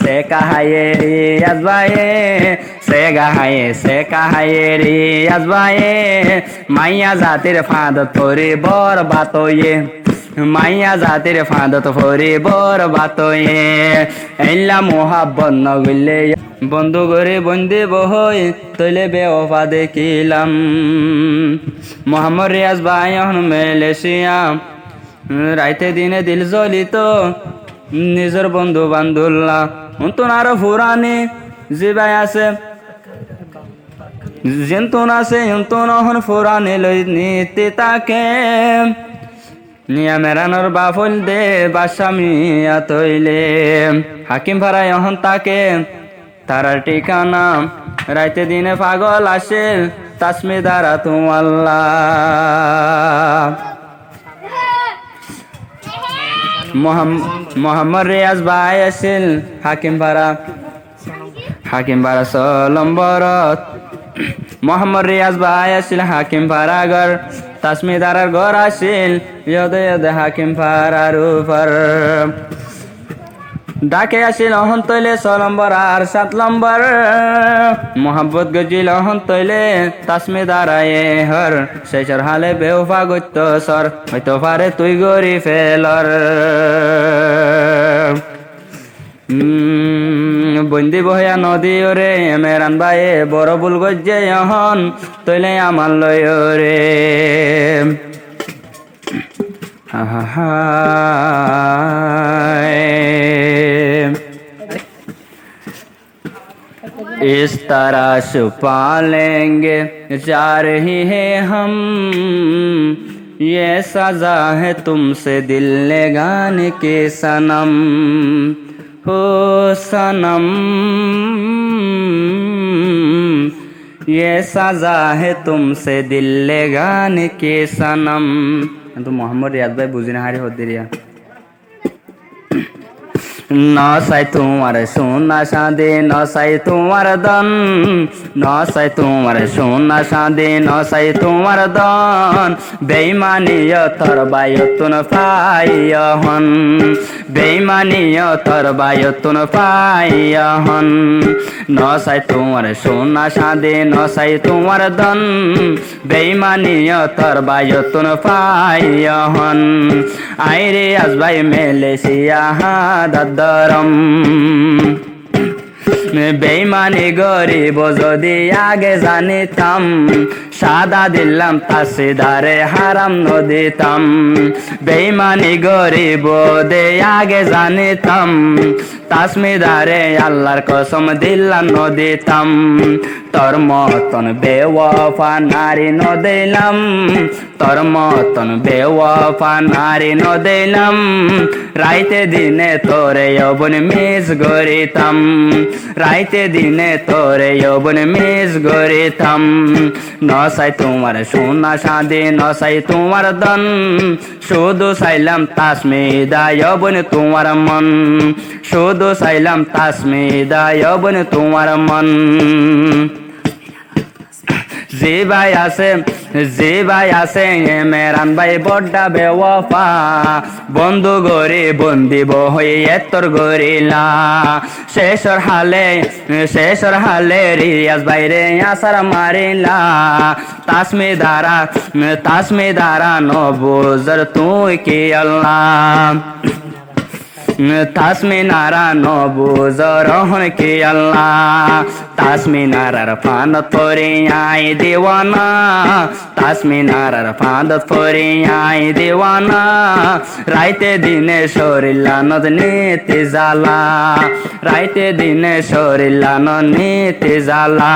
সে কাহায়ে রিয়াজ ভাইয়ে সে কাহায়ে রিয়াজ ভাইয়ে মাইয়া জাতির ফাঁদত পরি বরবাদ হইয়ে মাইয়া জাতির ফাঁদত পরি বরবাদ হইয়ে এল্লা মোহাব্বত নগলে বন্ধু করে বন্দি বহই তৈলে বেওফা দেখিলাম মোহাম্মদ রিয়াজ ভাই মালয়েশিয়া রাইতে দিনে দিল জ্বলিত নিজের বন্ধু বান্ধুল্লা তোনার ফুরানি যে ভাই আছে যেন্তন আছে হন ফুরানি লই নিতে তাকে নিয়া মেরানোর বাফল দে বাসামিয়া তৈলে হাকিম ভাড়াই অহন তাকে তারার ঠিকানা রাইতে দিনে পাগল আসে তাসমি দ্বারা তু আল্লাহ মোহাম্মদ রিয়াজ ভাই আসিল হাকিম ভাড়া সলম্বরত মোহাম্মদ রিয়াজ ভাই আসিল হাকিম ভাড়াগর তাসমি দ্বারার ঘর আসিল ইয়দে হাকিম ভাড়ার উপর ডাকে আসিল অহন তৈলে 6 নম্বর আর 7 নম্বর মোহাব্বত গজিল অহন তৈলে তাসমি দাঁড়ায়ে হর শেষর হালে বেওফা গত্য সর হয়তো পারে তুই গরি ফেলর বন্দি বহিয়া নদী ওরে মেরান ভাইয়ে বড় বুল গজ্জে অহন তৈলে আমার লয় রে इस तरह छुपा लेंगे जा रही है हम ये सजा है तुमसे दिल लगाने के सनम हो सनम ये सजा है तुमसे दिल लगाने के सनम तो मोहम्मद रियाज भाई बुझने हारी होती रिया নসাই তোমার সোনা সাদে নসাই তোমার দন নসাই তোমার সোনা সাদে নসাই তোমার দন বেঈমানিয় তর বায়তুন ফাইয়হন বেঈমানিয় তর বায়তুন ফাইয়হন নসাই তোমার সোনা সাদে নসাই তোমার দন বেঈমানিয় তর বায়তুন ফাইয়হন আইরে আজবাই মালয়েশিয়া দাদরম বেঈমানি গরিব যদি আগে জানিতাম সাদা দিলাম তাসিদারে হারাম নদিতাম বেঈমানি গরিব দে আগে জানিতাম তাসমিদারে আল্লাহর কসম দিলাম নদিতাম তোর মতন বেওয়াফা নারী নদিলাম তোর মতন বেওয়াফা নারী নদিলাম রাইতে দিনে তোরে যৌবন মিস গরিতাম রাইতে দিনে তোরে যৌবন মিস গরিতাম নসাই তোমার সোনা সাদে নসাই তোমার দন শুধু চাইলাম তাসমিদা যৌবন তোমার মন শুধু চাইলাম তাসমিদা যৌবন তোমার মন যে ভাই আছে মেরান ভাই বড্ডা বেওয়াফা বন্ধু গরি বন্দিব হয়ে এতর গরিলা শেষর হালে রিয়াজ ভাইরে আসার মারিলা তাসমি দ্বারা নবুজর তুই কি আল্লাহ তাসমিনারা নবুজর হন কি আল্লাহ তাসমিনারার ফাঁদত পরে আই দেওয়ানা তাসমিনারার ফাঁদত পরে আই দেওয়ানা রাইতে দিনে শরীলা নদ নিতে জ্বালা রাইতে দিনে শরীলা নদ নিতে জ্বালা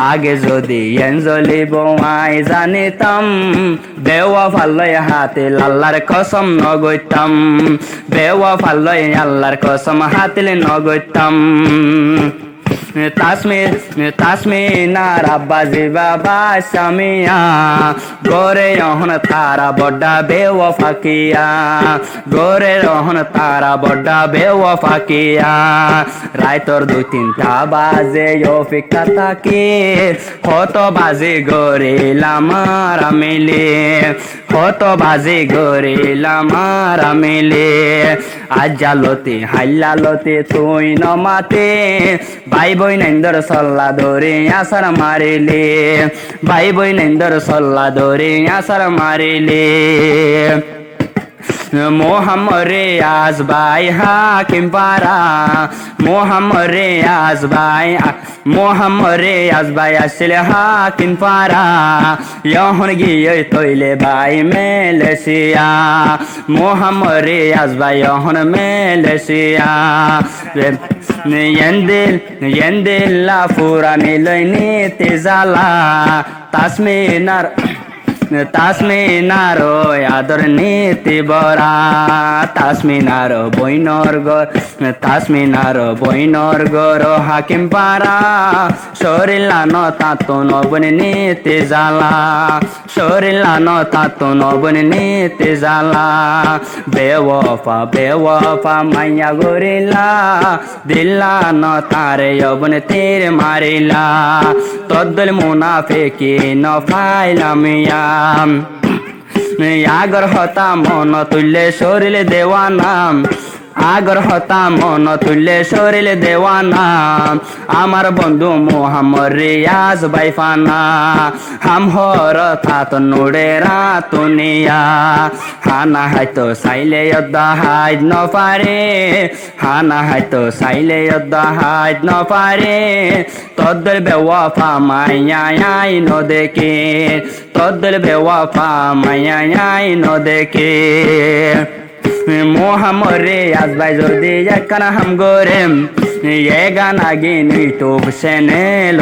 আগে যদি এঞ্জলি বোয়াই জানিতাম বেওয়াফা লয় হাতে আল্লাহর কসম নগইতাম বেওয়াফা লয় আল্লাহর কসম হাতিলে নগইতাম তাসমিনার আব্বাজি বাবা সামিয়া গোরে অহন তারা বড্ডা বেওয়াফাকিয়া গোরে রহন তারা বড্ডা বেওয়াফাকিয়া রাইতর 2-3টা বাজে অপেক্ষা থাকি কত বাজে গরিলাম রামিলে কত বাজে গরিলাম রামিলে আজালতে হাইলালতে তুই নমাতে ভাই বই নেন্দর সল্লা ধরে আসার মারিলে ভাই বই নেন্দর সল্লা ধরে আসার মারিলে মোহাম্মরে আজ ভাই হাকিম পারা মোহাম্মরে আজ ভাই আসলে হাকিম পারা যখন গিয়ে তৈলে ভাই মেলেছিয়া মোহাম্মরে আজ ভাই যখন মেলেছিয়া এন্দিল্লা ফুরানি লইনি তেজালা তাসমিনার আদর নীতি বরা তাসমিনার বইনর গর হাকিম পারা শরীলানো তাতো নবন নীতি জালা শরীলানো তাতো নবন নীতি জালা বেওয়াফা মাইয়া গরিলা দিল্লা ন তারে অবন তীর মারিলা তদ্দল মুনাফিকি ন ফাইলামিয়া আগর হতা মন তুল্লে শরীর দেওয়ানাম আগর হতা মন তুল্লে শরীর দেওয়ানাম আমার বন্ধু মোহাম্মদ রিয়াজ বাইফানা হাম হর থাত নুড়ে রাতুনিয়া হানা হাইতো সাইলে যদ্দা হাইদ ন পারে হানা হাইতো সাইলে যদ্দা হাইদ ন পারে তদ্দল বেওয়াফা মাইয়াই ন দেখে তদ্দল বেওয়াফা মাইয়াই ন দেখে মোহাম্মদ রিয়াজ ভাই যদি একখানা হাম গোরেম ये गाना गिन यूट्यूब चैनल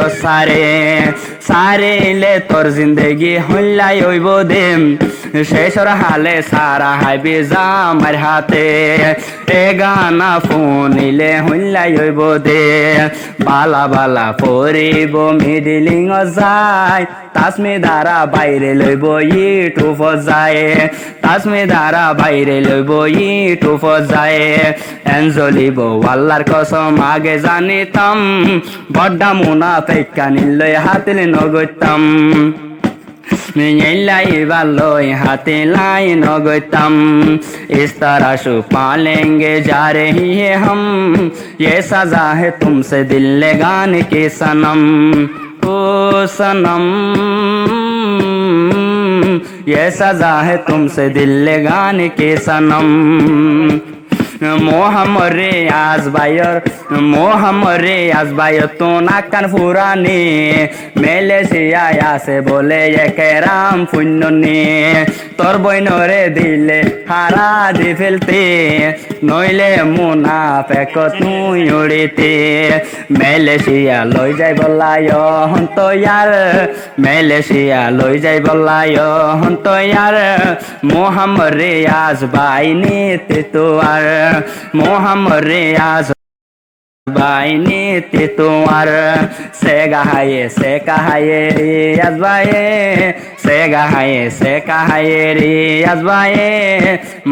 सारे ले तोर जिंदगी हल्लाई हইব দেম শেষর হালে সারা হাইবে জামার হাতে এ গানা ফোনিলে হল্লাই হইব দে বালা বালা পরিব মিডিলিং যায় তাসমি দ্বারা বাইরে লইব ইউটিউব যায় তাসমি দ্বারা বাইরে লইব ইউটিউব যায় এনজলিব আল্লাহর কসম আগে জানিতাম বড্ডা মুনাফিকা নিলই হাতিলে নগতাম লাই ভালোই হাতে লাই নগতাম इस तरह छुपा पालेंगे जा रही है हम ये सजा है तुमसे दिल लगाने के सनम ओ सनम ये सजा है तुमसे दिल लगाने के सनम মোহাম্মদ রিয়াজ ভাই তো নাকান ফুরানি মেলেছিয়ায় আছে বলে একেরাম পুণ্যনি তোর বইনরে দিলে হারা দি ফেলতে নইলে মুনাফেক তুই উড়িতে মেলেছিয়া লই যাই বলাই হন্ত ইয়ার মেলেছিয়া লই যাই বলাই হন্ত ইয়ার মোহাম্মদ রিয়াজ ভাই নিতে তোয়ার মোহাম্মদ রিয়াজ ভাই নিতে তোমার সে কাহায়ে রিয়াজ ভাই সে কাহায়ে রিয়াজ ভাই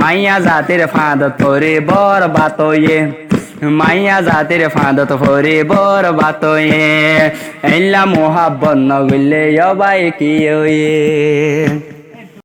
মাইয়া জাতির ফাঁদত পরে বর বাতয়ে মাইয়া জাতির ফাঁদত পরে বর বাতয়ে এল্লা মোহাব্বত নগলে ভাই কি